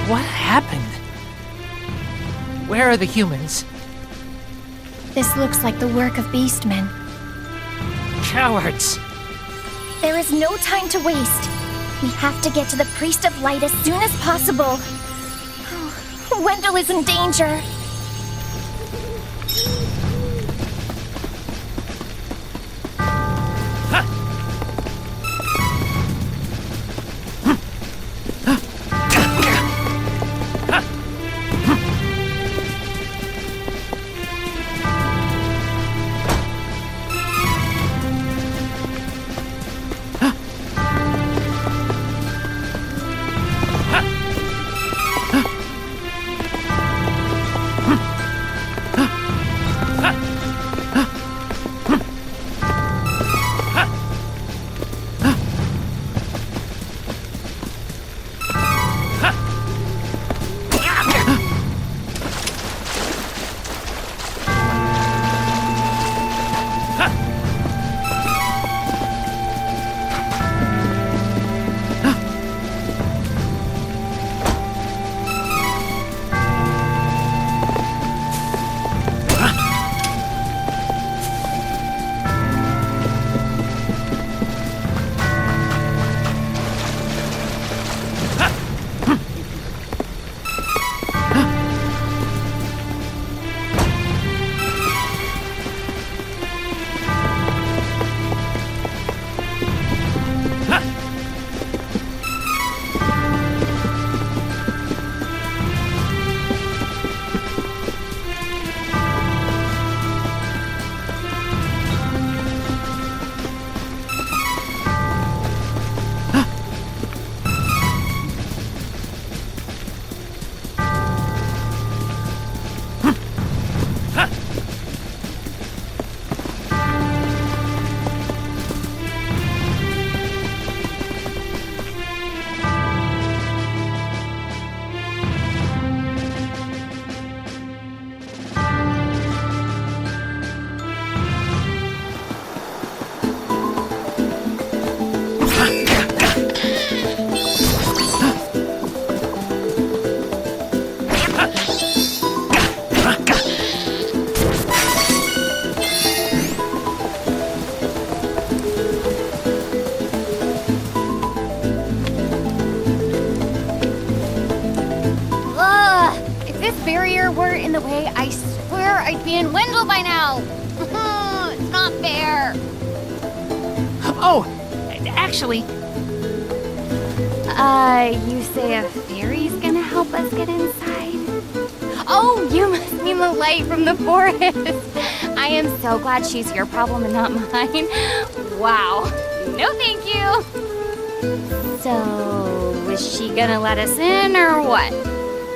What happened? Where are the humans? This looks like the work of beastmen. Cowards! There is no time to waste. We have to get to the Priest of Light as soon as possible. Wendell is in danger. barrier weren't in the way, I swear I'd be in Wendell by now. It's not fair. Oh, actually... You say a fairy's gonna help us get inside? Oh, you must mean the light from the forest. I am so glad she's your problem and not mine. Wow. No thank you. So, is she gonna let us in or what?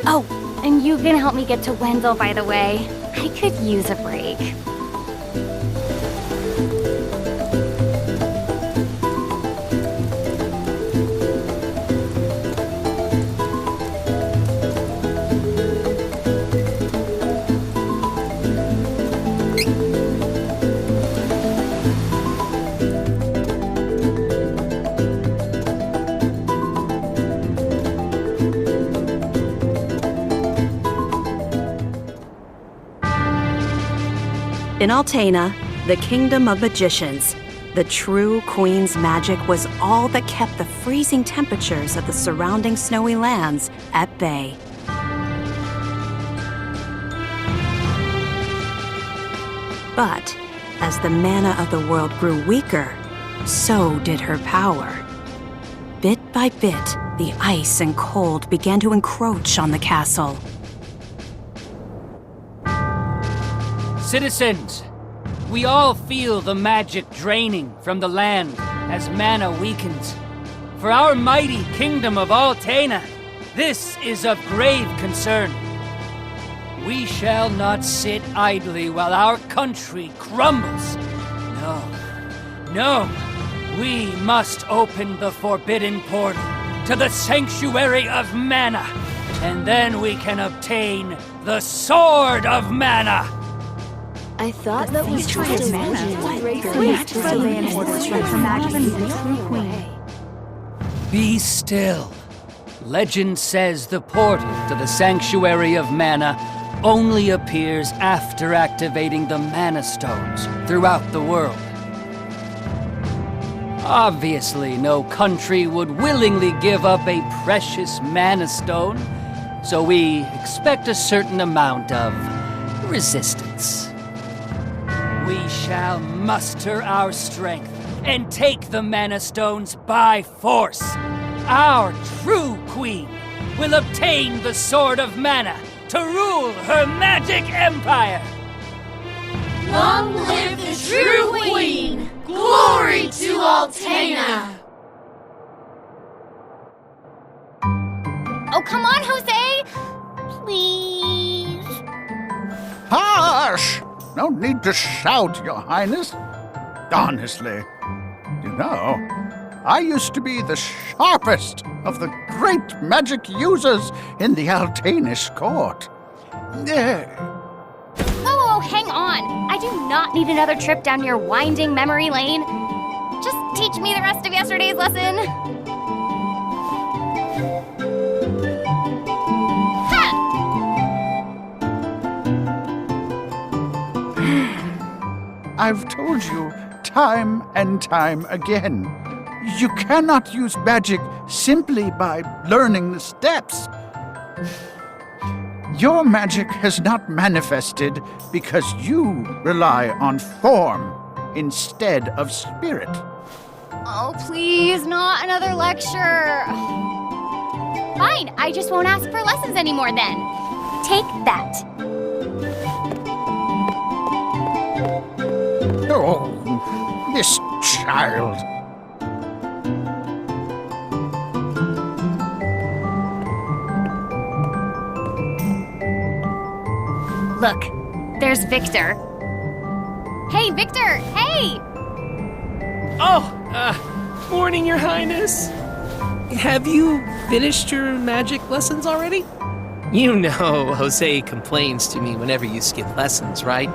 Oh, and you can help me get to Wendell, by the way. I could use a break. In Altena, the kingdom of magicians, the true queen's magic was all that kept the freezing temperatures of the surrounding snowy lands at bay. But as the mana of the world grew weaker, so did her power. Bit by bit, the ice and cold began to encroach on the castle. Citizens, we all feel the magic draining from the land as mana weakens. For our mighty kingdom of Altena, this is of grave concern. We shall not sit idly while our country crumbles. No, we must open the forbidden portal to the sanctuary of mana, and then we can obtain the Sword of Mana. I thought that was trying to Be still. Legend says the portal to the Sanctuary of Mana only appears after activating the Mana Stones throughout the world. Obviously, no country would willingly give up a precious Mana Stone, so we expect a certain amount of resistance. We shall muster our strength and take the Mana Stones by force. Our true queen will obtain the Sword of Mana to rule her magic empire. Long live the true queen! Glory to Altena! Oh, come on, Jose! Please. Hush! No need to shout, Your Highness. Honestly, you know, I used to be the sharpest of the great magic users in the Altenish court. Oh, hang on. I do not need another trip down your winding memory lane. Just teach me the rest of yesterday's lesson. Ha! I've told you time and time again, you cannot use magic simply by learning the steps. Your magic has not manifested because you rely on form instead of spirit. Oh, please, not another lecture. Fine, I just won't ask for lessons anymore then. Take that. Oh, this child. Look, there's Victor. Hey, Victor! Hey! Oh, morning, Your Highness. Have you finished your magic lessons already? You know Jose complains to me whenever you skip lessons, right?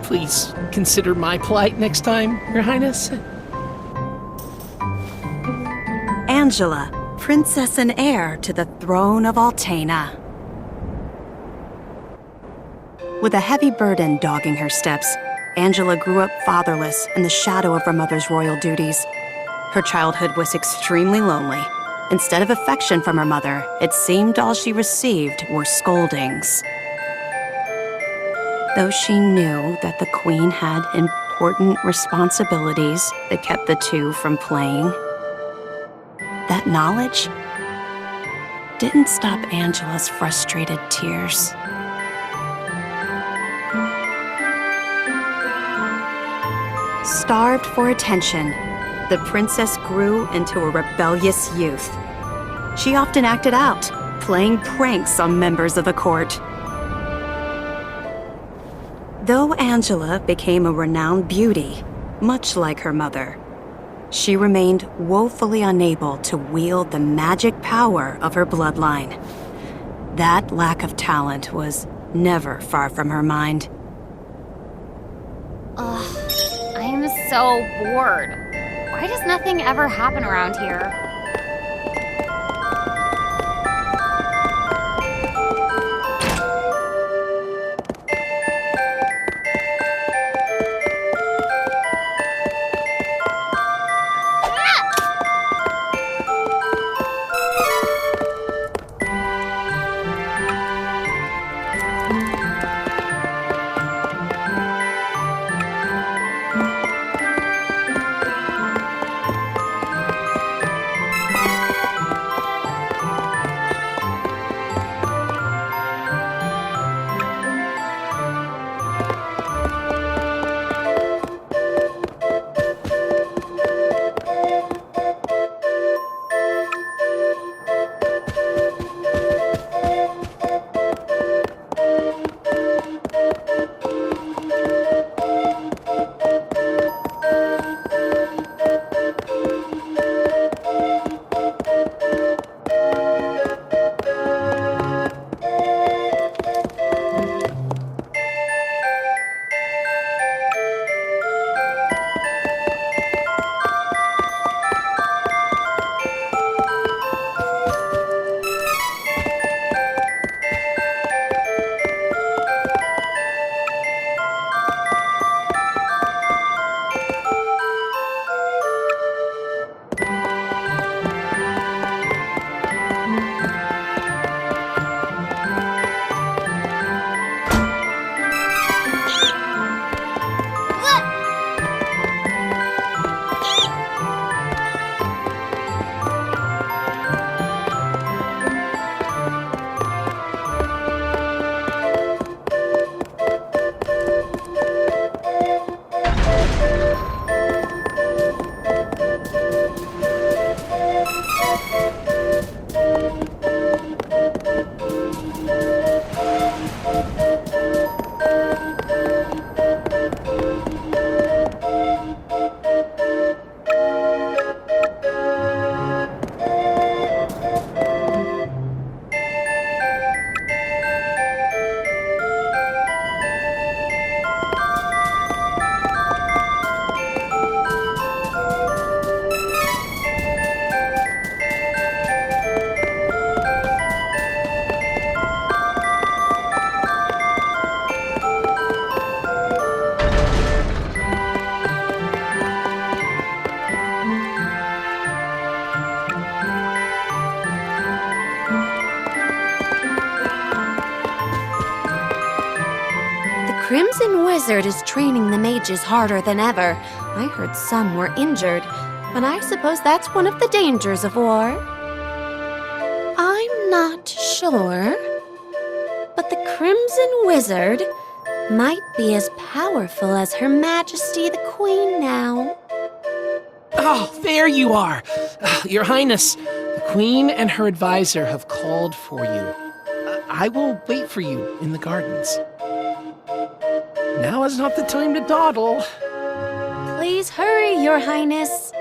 Please consider my plight next time, Your Highness. Angela, princess and heir to the throne of Altena. With a heavy burden dogging her steps, Angela grew up fatherless in the shadow of her mother's royal duties. Her childhood was extremely lonely. Instead of affection from her mother, it seemed all she received were scoldings. Though she knew that the queen had important responsibilities that kept the two from playing, that knowledge didn't stop Angela's frustrated tears. Starved for attention, the princess grew into a rebellious youth. She often acted out, playing pranks on members of the court. Though Angela became a renowned beauty, much like her mother, she remained woefully unable to wield the magic power of her bloodline. That lack of talent was never far from her mind. Ugh, I am so bored. Why does nothing ever happen around here? Crimson Wizard is training the mages harder than ever. I heard some were injured, but I suppose that's one of the dangers of war. I'm not sure, but the Crimson Wizard might be as powerful as Her Majesty the Queen now. Oh, there you are! Your Highness, the Queen and her advisor have called for you. I will wait for you in the gardens. Now is not the time to dawdle. Please hurry, Your Highness.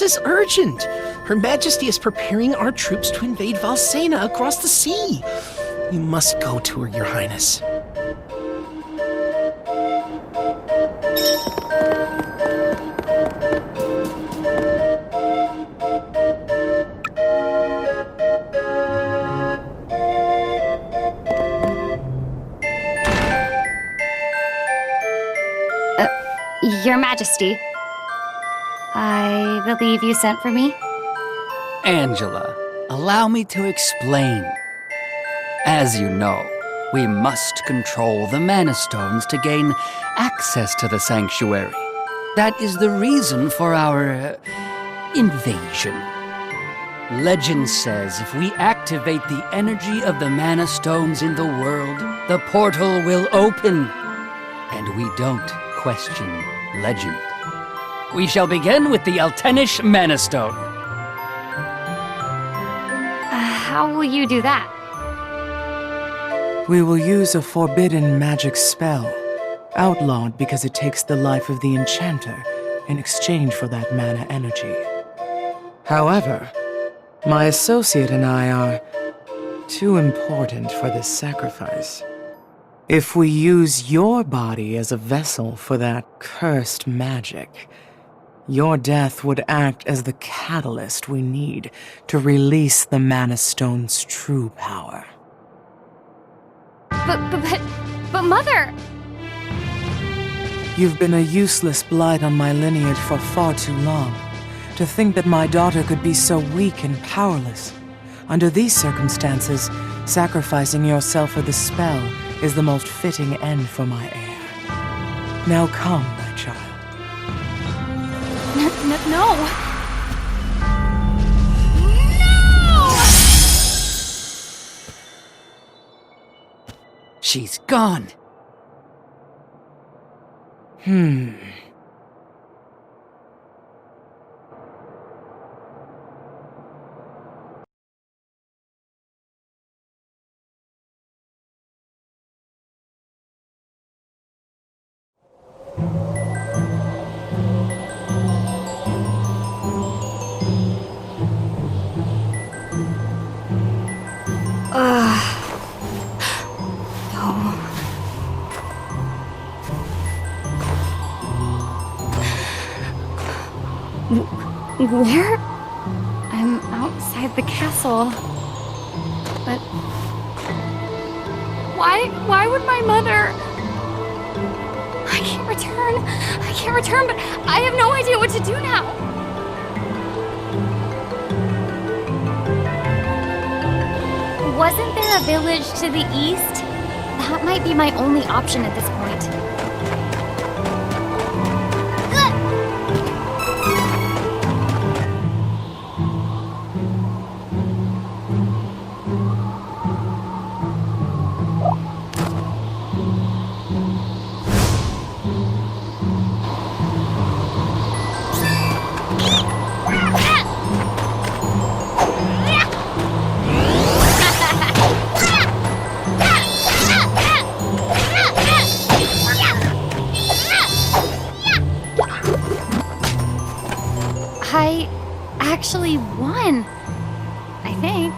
This is urgent. Her Majesty is preparing our troops to invade Valsena across the sea. You must go to her, Your Highness. Your Majesty, I believe you sent for me? Angela, allow me to explain. As you know, we must control the Mana Stones to gain access to the sanctuary. That is the reason for our invasion. Legend says if we activate the energy of the Mana Stones in the world, the portal will open. And we don't question legend. We shall begin with the Altenish Mana Stone. How will you do that? We will use a forbidden magic spell, outlawed because it takes the life of the enchanter in exchange for that mana energy. However, my associate and I are too important for this sacrifice. If we use your body as a vessel for that cursed magic, your death would act as the catalyst we need to release the Mana Stone's true power. But Mother! You've been a useless blight on my lineage for far too long. To think that my daughter could be so weak and powerless. Under these circumstances, sacrificing yourself for the spell is the most fitting end for my heir. Now come, my child. No! She's gone. Where? I'm outside the castle. But why would my mother? I can't return, but I have no idea what to do now. Wasn't there a village to the east? That might be my only option at this point. I actually won, I think.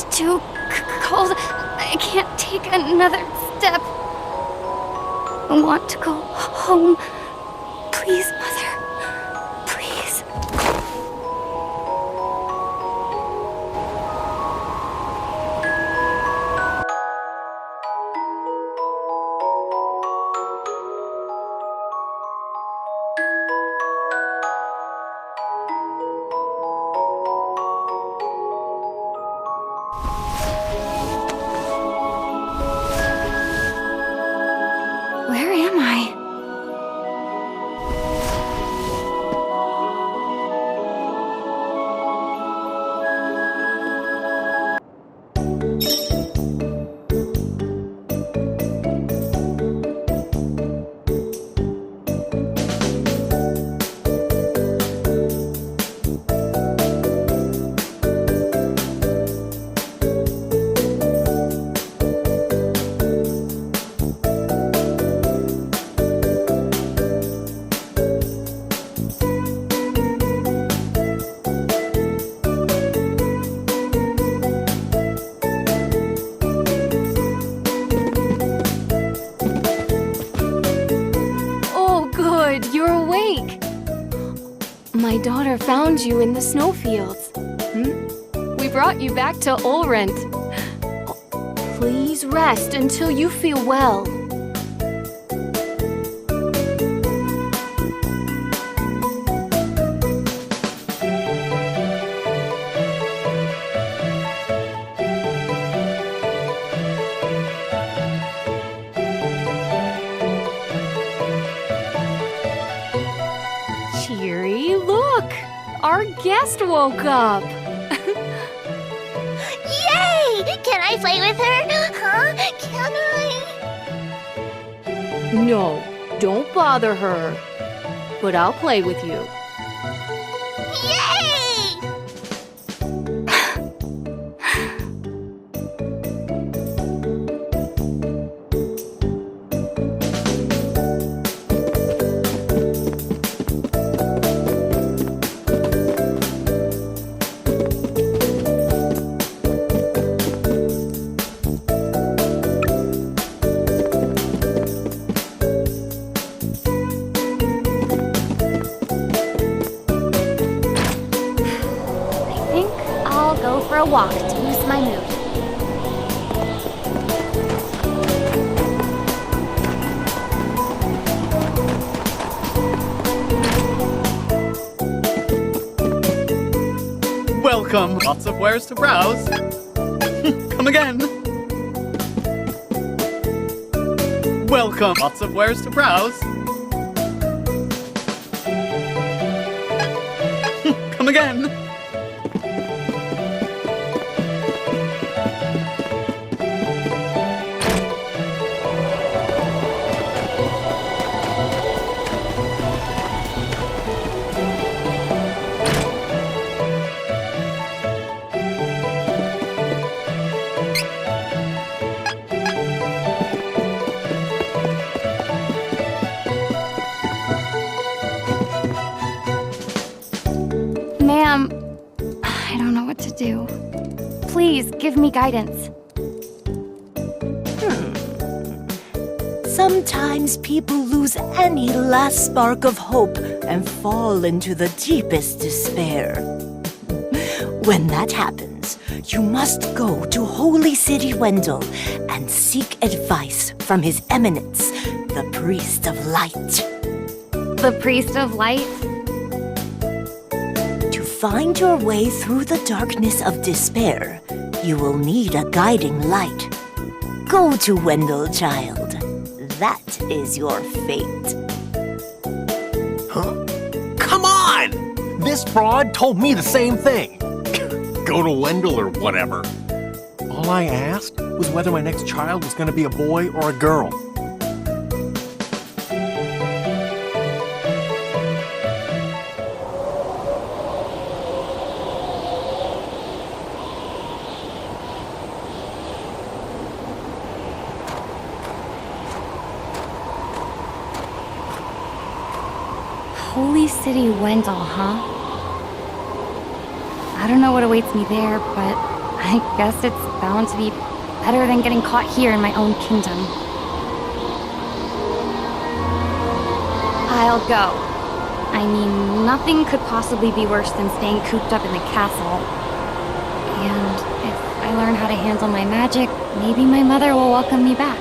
too cold. I can't take another step. I want to go home. Please, Mother. Please. Where am I? Oh, good, you're awake. My daughter found you in the snowfields. We brought you back to Ulrent. Please rest until you feel well. Cheery, look! Our guest woke up! Yay! Can I play with her? Huh? Can I? No, don't bother her. But I'll play with you. Yay! I think I'll go for a walk to boost my mood. Welcome. Lots of wares to browse. Come again. Welcome. Lots of wares to browse. Come again. Ma'am, I don't know what to do. Please give me guidance. Sometimes people lose any last spark of hope and fall into the deepest despair. When that happens, you must go to Holy City Wendell and seek advice from His Eminence, the Priest of Light. The Priest of Light? To find your way through the darkness of despair, you will need a guiding light. Go to Wendell, child. That is your fate. Huh? Come on! This fraud told me the same thing. Go to Wendell or whatever. All I asked was whether my next child was going to be a boy or a girl. Holy City Wendell, huh? I don't know what awaits me there, but I guess it's bound to be better than getting caught here in my own kingdom. I'll go. I mean, nothing could possibly be worse than staying cooped up in the castle. And if I learn how to handle my magic, maybe my mother will welcome me back.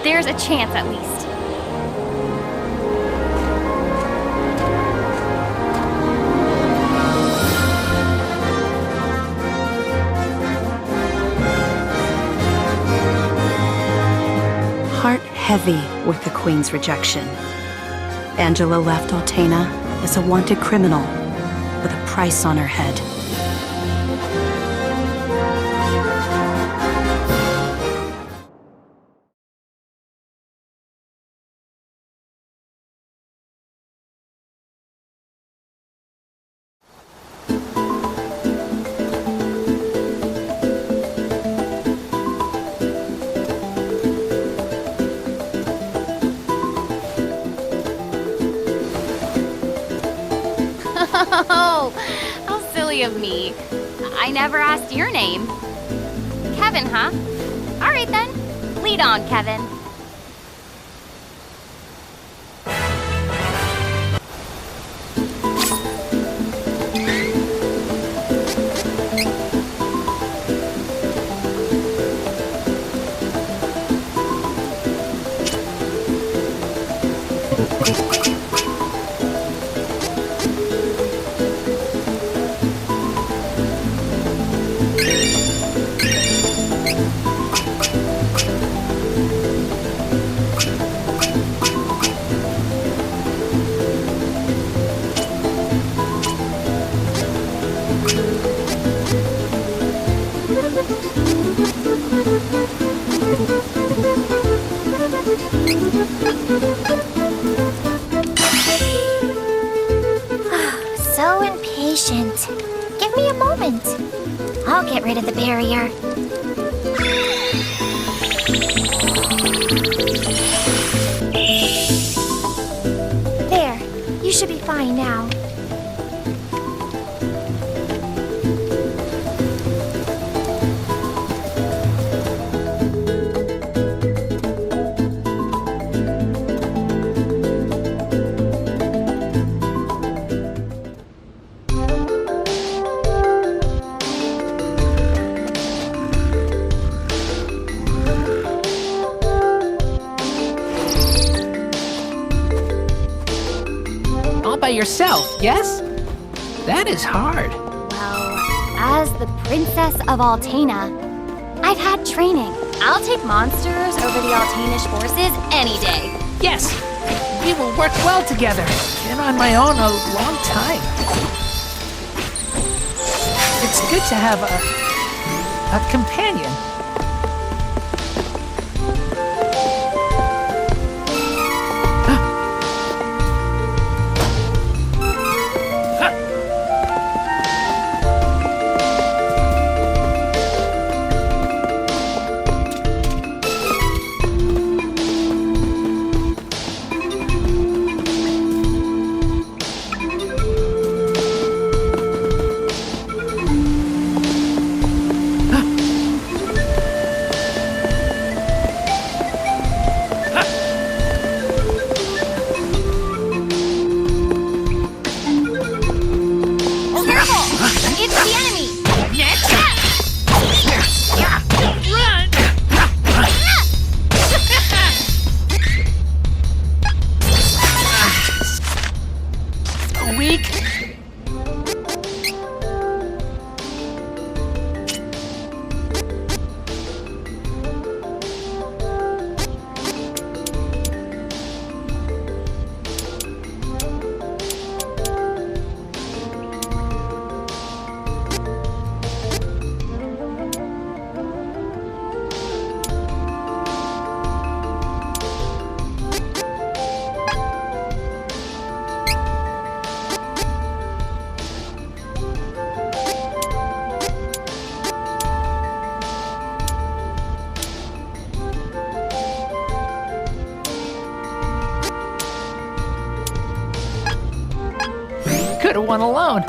There's a chance, at least. Heart heavy with the Queen's rejection, Angela left Altena as a wanted criminal with a price on her head. Oh, how silly of me. I never asked your name. Kevin, huh? All right then. Lead on, Kevin. So impatient. Give me a moment. I'll get rid of the barrier. There. You should be fine now. By yourself, yes? That is hard. Well, as the Princess of Altena, I've had training. I'll take monsters over the Altanish forces any day. Yes, we will work well together. Been on my own a long time. It's good to have a companion. Could have won alone.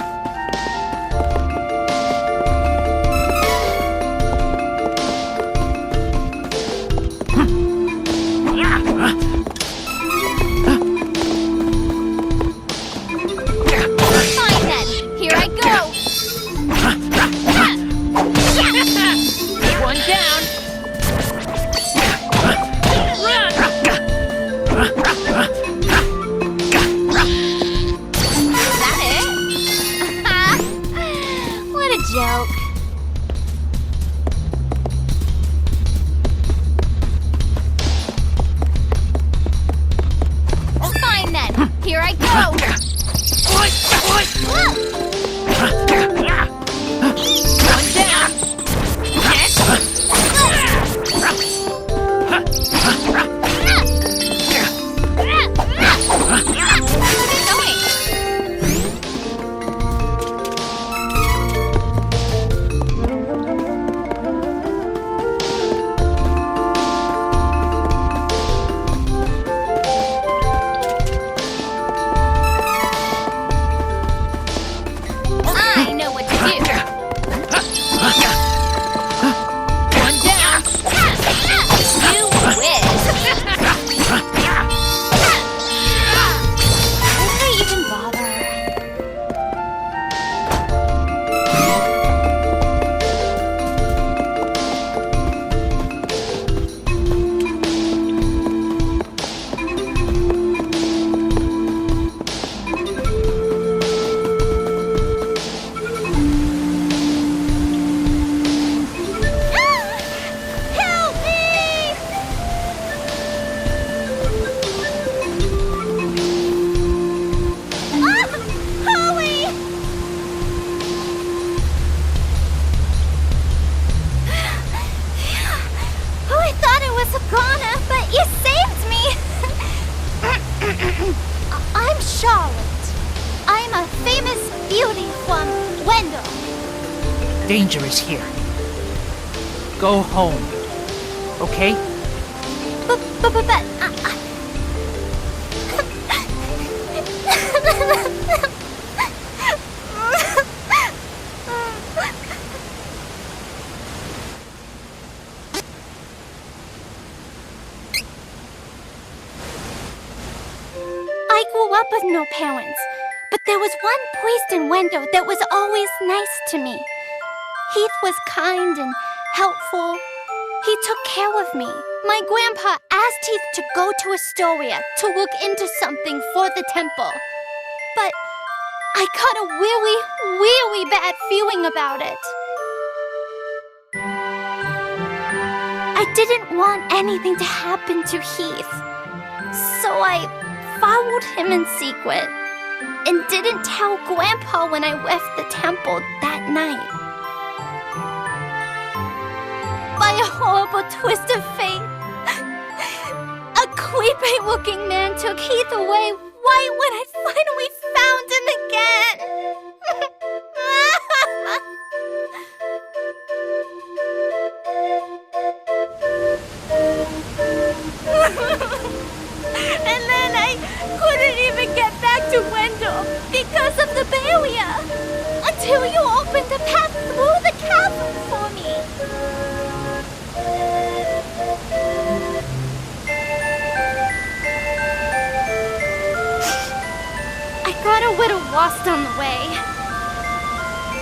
go! One down! I know what to do. One down! You whiz. Why did I even bother? Help me! Ah! Holly! Oh, I thought it was a goner, but you saved me! I'm Charlotte. I'm a famous beauty from Wendell. Danger is here. Go home. Okay? But I grew up with no parents, but there was one priest in Wendell that was always nice to me. Heath was kind and helpful. He took care of me. My grandpa asked Heath to go to Astoria to look into something for the temple. But I got a really, really bad feeling about it. I didn't want anything to happen to Heath. So I followed him in secret and didn't tell Grandpa when I left the temple that night. By a horrible twist of fate, a creepy-looking man took Heath away right when I finally found him again. And then I couldn't even get back to Wendell because of the barrier until you opened a path through the chasm for me. I got a little lost on the way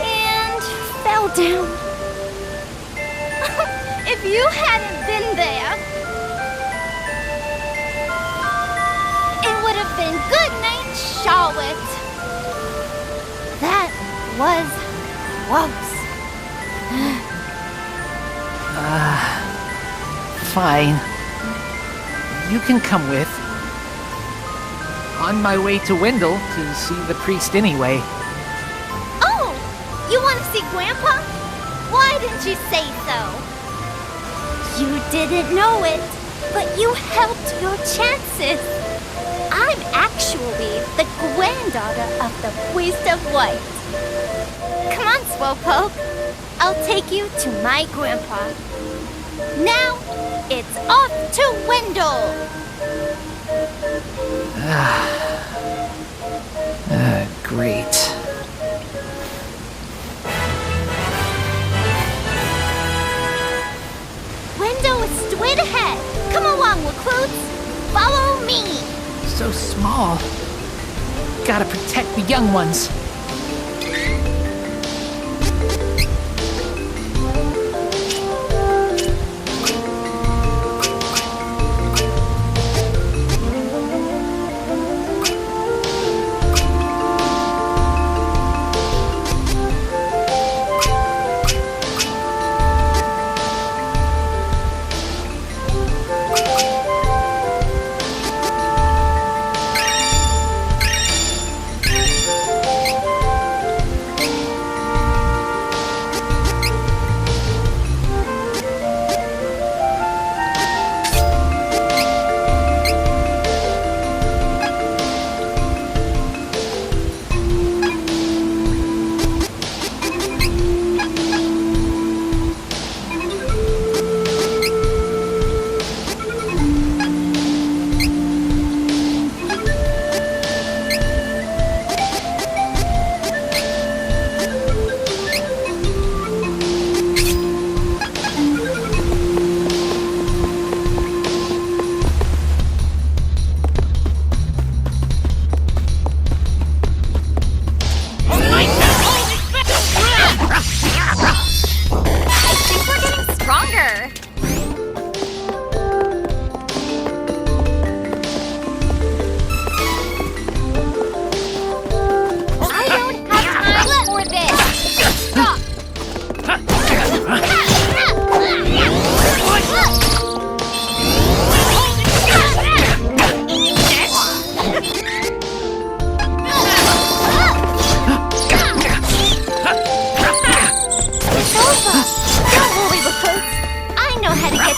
and fell down. If you hadn't been there, it would have been good night, Charlotte. That was close. Fine. You can come with. On my way to Wendell to see the priest anyway. Oh, you want to see Grandpa? Why didn't you say so? You didn't know it, but you helped your chances. I'm actually the granddaughter of the priest of light. Come on, Slowpoke. I'll take you to my grandpa. Now, it's off to Wendell. Great. Wendell is straight ahead. Come along, recruits. Follow me. So small. Gotta protect the young ones.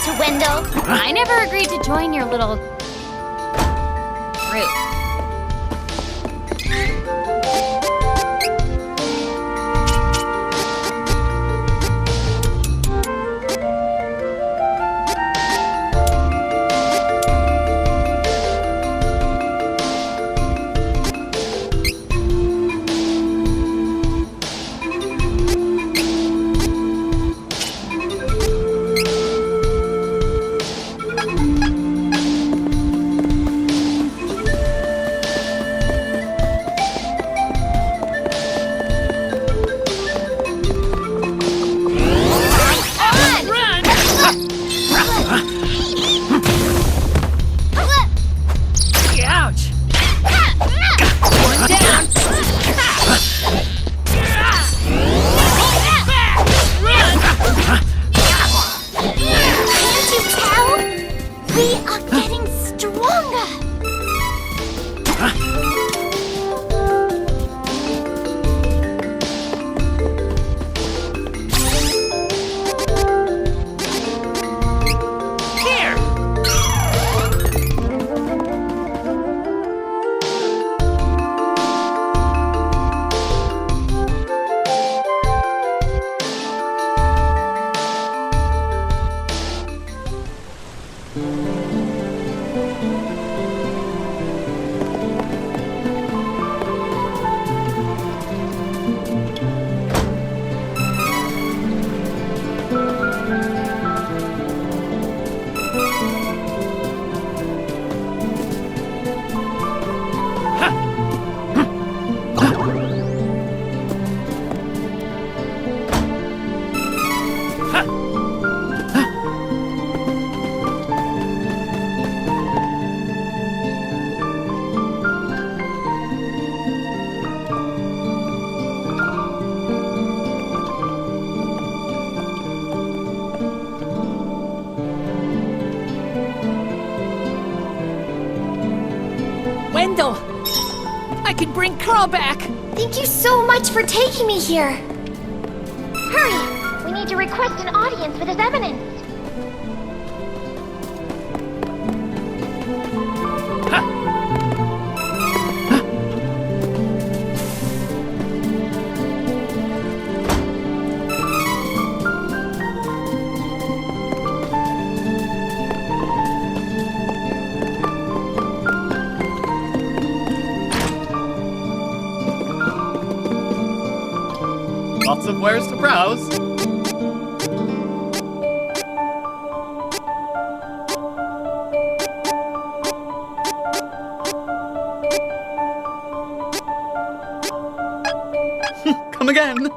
to, Wendell. I never agreed to join your little group. Ouch! One down! Can't you tell? We are getting stronger. Here! Wendell! I can bring Carl back! Thank you so much for taking me here. Hurry! We need to request an audience with His Eminence. Lots of wares to browse. Come again.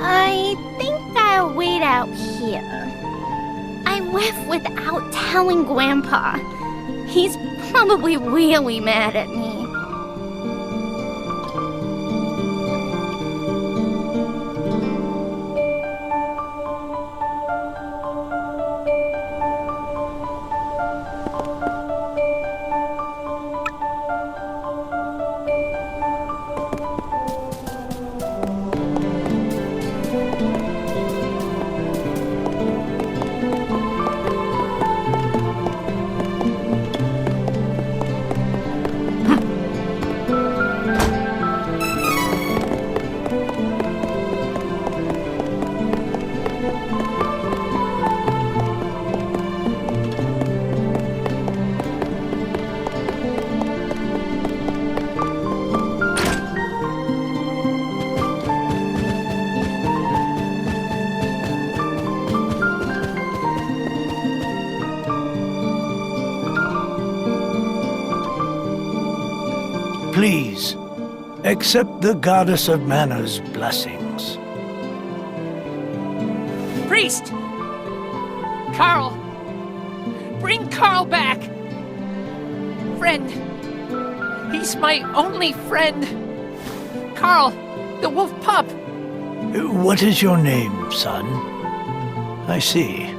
I think I'll wait out here. I left without telling Grandpa. He's probably really mad at me. Please, accept the goddess of mana's blessings. Priest! Carl! Bring Carl back! Friend! He's my only friend! Carl, the wolf pup! What is your name, son? I see.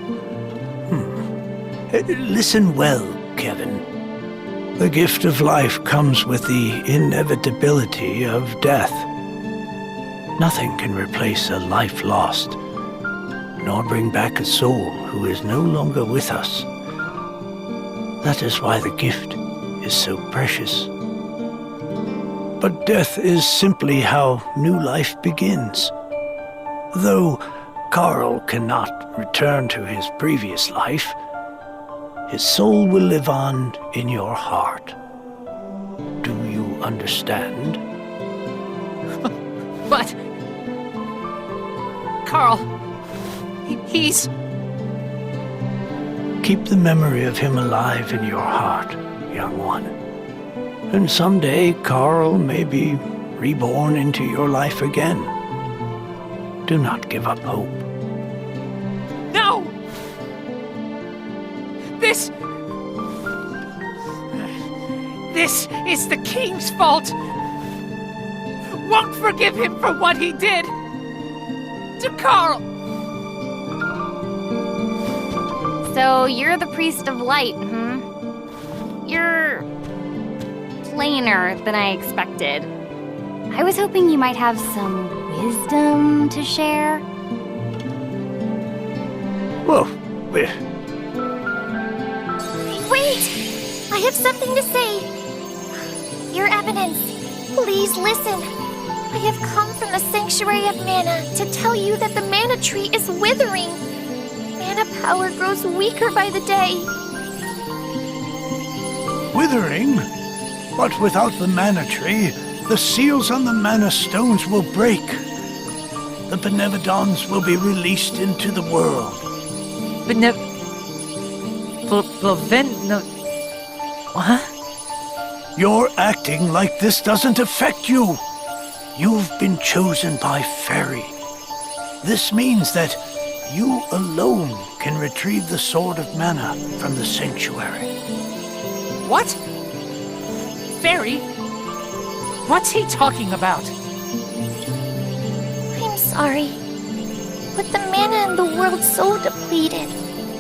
Listen well, Kevin. The gift of life comes with the inevitability of death. Nothing can replace a life lost, nor bring back a soul who is no longer with us. That is why the gift is so precious. But death is simply how new life begins. Though Carl cannot return to his previous life, his soul will live on in your heart. Do you understand? But... Carl... He's... Keep the memory of him alive in your heart, young one. And someday Carl may be reborn into your life again. Do not give up hope. No! This is the king's fault! Won't forgive him for what he did! To Carl! So you're the priest of light, You're plainer than I expected. I was hoping you might have some wisdom to share. Whoa, Wait! I have something to say. Your Eminence, please listen. I have come from the Sanctuary of Mana to tell you that the mana tree is withering. Mana power grows weaker by the day. withering? But without the mana tree, the seals on the mana stones will break. The Benevodons will be released into the world. What? You're acting like this doesn't affect you. You've been chosen by Fairy. This means that you alone can retrieve the Sword of Mana from the Sanctuary. What? Fairy? What's he talking about? I'm sorry, but the mana in the world's so depleted.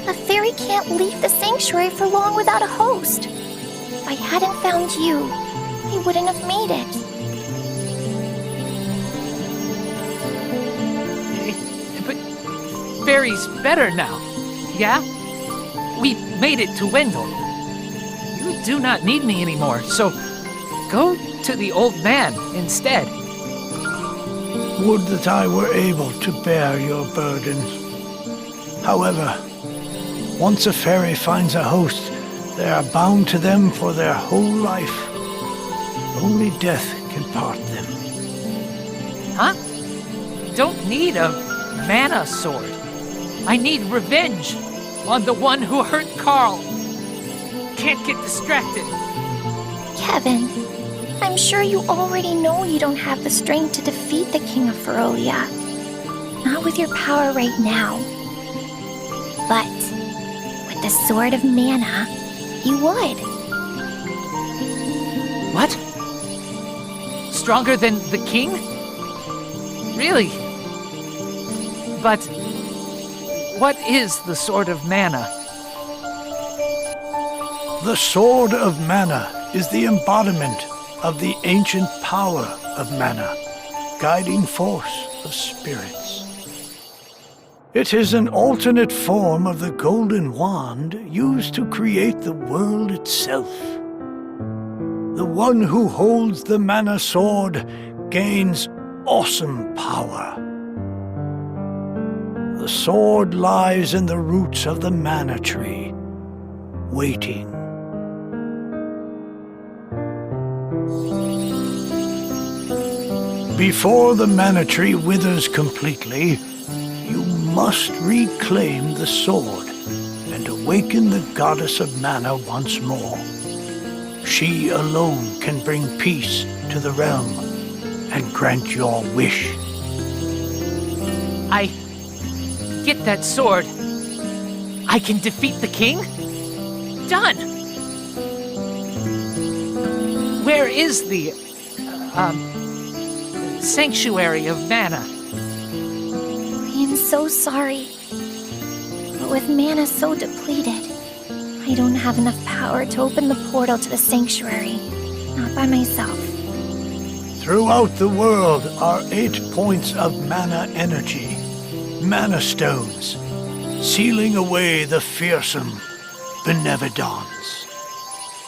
A fairy can't leave the sanctuary for long without a host. If I hadn't found you, I wouldn't have made it. But Fairy's better now, yeah? We made it to Wendell. You do not need me anymore, so go to the old man instead. Would that I were able to bear your burdens. However, once a fairy finds a host, they are bound to them for their whole life. Only death can part them. Huh? Don't need a mana sword. I need revenge on the one who hurt Carl. Can't get distracted. Kevin, I'm sure you already know you don't have the strength to defeat the King of Ferolia. Not with your power right now. But with the Sword of Mana, you would. What? Stronger than the king? Really? But what is the Sword of Mana? The Sword of Mana is the embodiment of the ancient power of mana, guiding force of spirits. It is an alternate form of the golden wand used to create the world itself. The one who holds the mana sword gains awesome power. The sword lies in the roots of the mana tree, waiting. Before the mana tree withers completely, you must reclaim the sword and awaken the goddess of mana once more. She alone can bring peace to the realm and grant your wish. I get that sword. I can defeat the king? Done! Where is the, sanctuary of mana? I am so sorry. But with mana so depleted, I don't have enough power to open the portal to the sanctuary. Not by myself. Throughout the world are 8 points of mana energy, mana stones, sealing away the fearsome benevolence.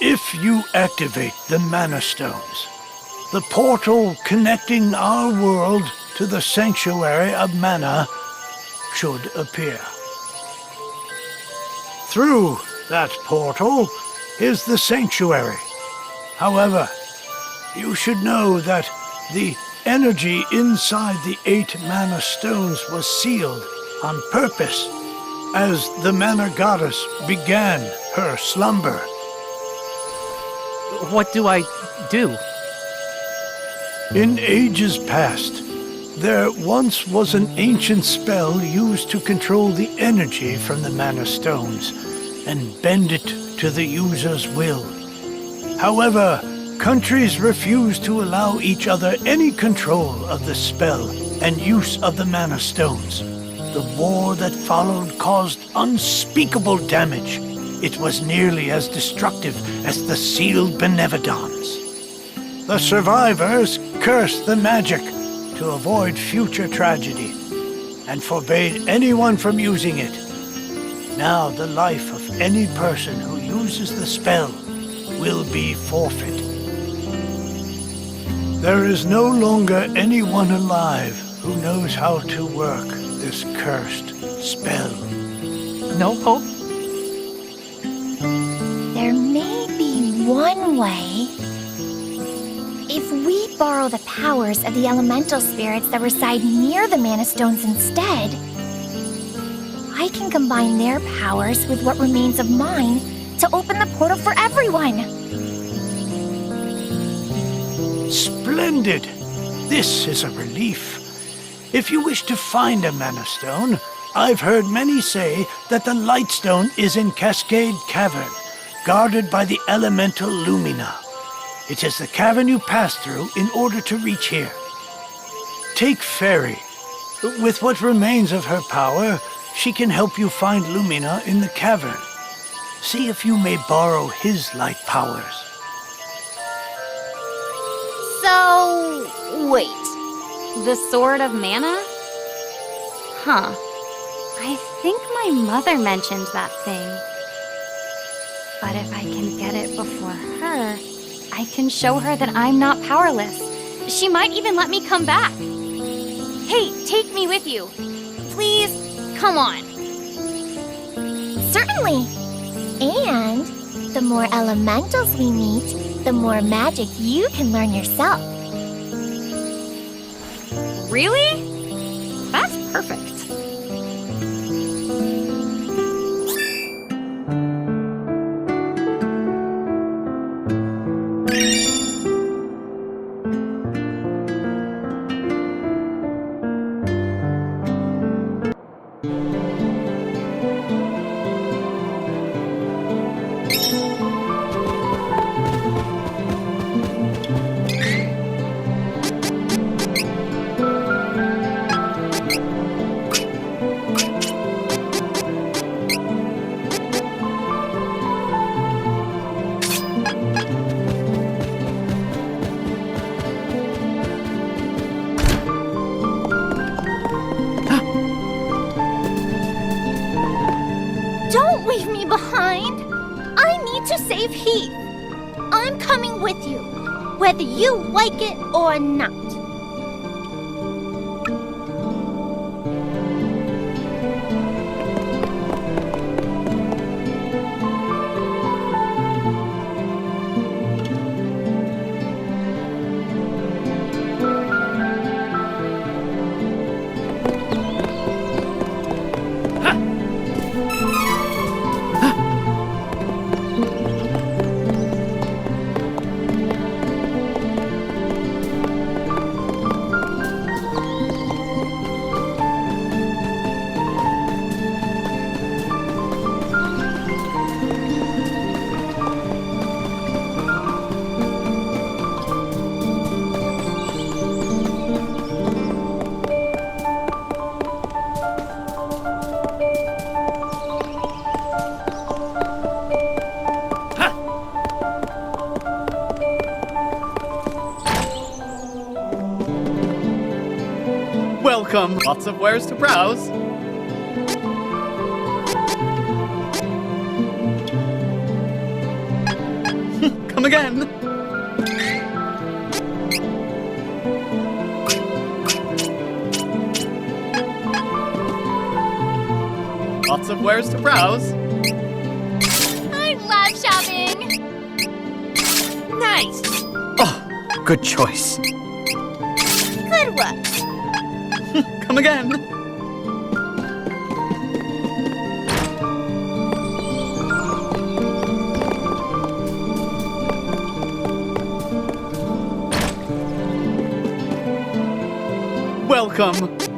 If you activate the mana stones, the portal connecting our world to the sanctuary of mana should appear. Through that portal is the sanctuary. However, you should know that the energy inside the 8 mana stones was sealed on purpose as the mana goddess began her slumber. What do I do? In ages past, there once was an ancient spell used to control the energy from the mana stones and bend it to the user's will. However, countries refused to allow each other any control of the spell and use of the mana stones. The war that followed caused unspeakable damage. It was nearly as destructive as the sealed benevolence. The survivors cursed the magic to avoid future tragedy and forbade anyone from using it. Now the life of any person who uses the spell will be forfeit. There is no longer anyone alive who knows how to work this cursed spell. No hope? There may be one way. If we borrow the powers of the elemental spirits that reside near the mana stones instead, I can combine their powers with what remains of mine to open the portal for everyone. Splendid! This is a relief. If you wish to find a mana stone, I've heard many say that the light stone is in Cascade Cavern, guarded by the elemental Lumina. It is the cavern you pass through in order to reach here. Take Fairy. With what remains of her power, she can help you find Lumina in the cavern. See if you may borrow his light powers. So, wait. The Sword of Mana? Huh. I think my mother mentioned that thing. But if I can get it before her, I can show her that I'm not powerless. She might even let me come back. Hey, take me with you. Please, come on. Certainly. And the more elementals we meet, the more magic you can learn yourself. Really? That's perfect. Don't leave me behind! I need to save Heath. I'm coming with you, whether you like it or not. Welcome. Lots of wares to browse. Come again. Lots of wares to browse. I love shopping. Nice! Oh, good choice. Good work. Come again. Welcome.